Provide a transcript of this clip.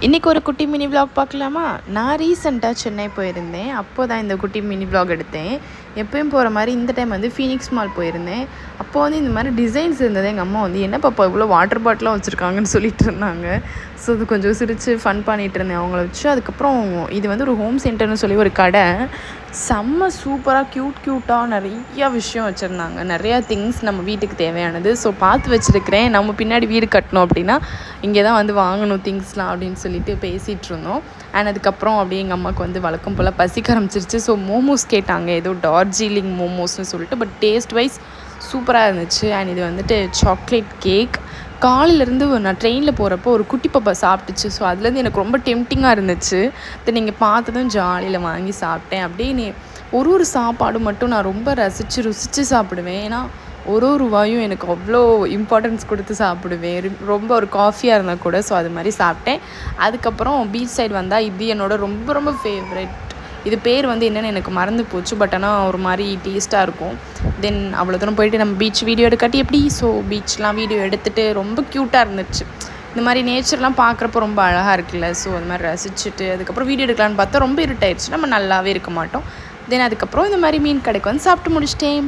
இன்றைக்கி ஒரு குட்டி மினி விலாக் பார்க்கலாமா? நான் ரீசெண்டாக சென்னை போயிருந்தேன். அப்போ தான் இந்த குட்டி மினி விலாக் எடுத்தேன். எப்பயும் போகிற மாதிரி இந்த டைம் வந்து ஃபீனிக்ஸ் மால் போயிருந்தேன். அப்போ வந்து இந்த மாதிரி டிசைன்ஸ் இருந்தது. எங்கள் அம்மா வந்து என்ன பாப்பா இவ்வளோ வாட்டர் பாட்டிலாம் வச்சுருக்காங்கன்னு சொல்லிட்டு இருந்தாங்க. ஸோ அது கொஞ்சம் சிரித்து ஃபன் பண்ணிகிட்டு இருந்தேன் அவங்கள வச்சு. அதுக்கப்புறம் இது வந்து ஒரு ஹோம் சென்டர்னு சொல்லி ஒரு கடை. செம்ம சூப்பராக க்யூட்டாக நிறையா விஷயம் வச்சுருந்தாங்க. நிறையா திங்ஸ் நம்ம வீட்டுக்கு தேவையானது. ஸோ பார்த்து வச்சுருக்கிறேன். நம்ம பின்னாடி வீடு கட்டணும் அப்படின்னா இங்கே தான் வந்து வாங்கணும் திங்ஸ்லாம் அப்படின்னு சொல்லிட்டு பேசிகிட்டு இருந்தோம். அண்ட் அதுக்கப்புறம் அப்படியே எங்கள் அம்மாவுக்கு வந்து வழக்கம் போல் பசிக்க ஆரம்பிச்சிருச்சு. ஸோ மோமோஸ் கேட்டாங்க, ஏதோ டார்ஜிலிங் மோமோஸ்னு சொல்லிட்டு. பட் டேஸ்ட் வைஸ் சூப்பராக இருந்துச்சு. அண்ட் இது வந்துட்டு சாக்லேட் கேக். காலையிலேருந்து நான் ட்ரெயினில் போகிறப்போ ஒரு குட்டி பாப்பா சாப்பிட்டுச்சு. ஸோ அதுலேருந்து எனக்கு ரொம்ப டெம்டிங்காக இருந்துச்சு. இதை நீங்கள் பார்த்ததும் ஜாலியில் வாங்கி சாப்பிட்டேன். அப்படியே ஒரு சாப்பாடு மட்டும் நான் ரொம்ப ருசித்து சாப்பிடுவேன். ஏன்னா ஒரு வாயும் எனக்கு அவ்வளோ இம்பார்ட்டன்ஸ் கொடுத்து சாப்பிடுவேன். ரொம்ப ஒரு காஃபியாக இருந்தால் கூட. ஸோ அது மாதிரி சாப்பிட்டேன். அதுக்கப்புறம் பீச் சைடு வந்தால் இது என்னோட ரொம்ப ஃபேவரெட். இது பேர் வந்து என்னென்னு எனக்கு மறந்து போச்சு. பட் ஆனால் ஒரு மாதிரி டேஸ்ட்டாக இருக்கும். தென் அவ்வளோ தூரம் போயிட்டு நம்ம பீச் வீடியோ எடுக்காட்டி எப்படி? ஸோ பீச்லாம் வீடியோ எடுத்துகிட்டு ரொம்ப க்யூட்டாக இருந்துச்சு. இந்த மாதிரி நேச்சர்லாம் பார்க்குறப்போ ரொம்ப அழகாக இருக்குல்ல. ஸோ அது மாதிரி ரசிச்சுட்டு அதுக்கப்புறம் வீடியோ எடுக்கலான்னு பார்த்தா ரொம்ப இருட்டாயிடுச்சு. நம்ம நல்லாவே இருக்க மாட்டோம். தென் அதுக்கப்புறம் இந்த மாதிரி மீன் கடைக்கு வந்து சாப்பிட்டு முடிச்சிட்டேன்.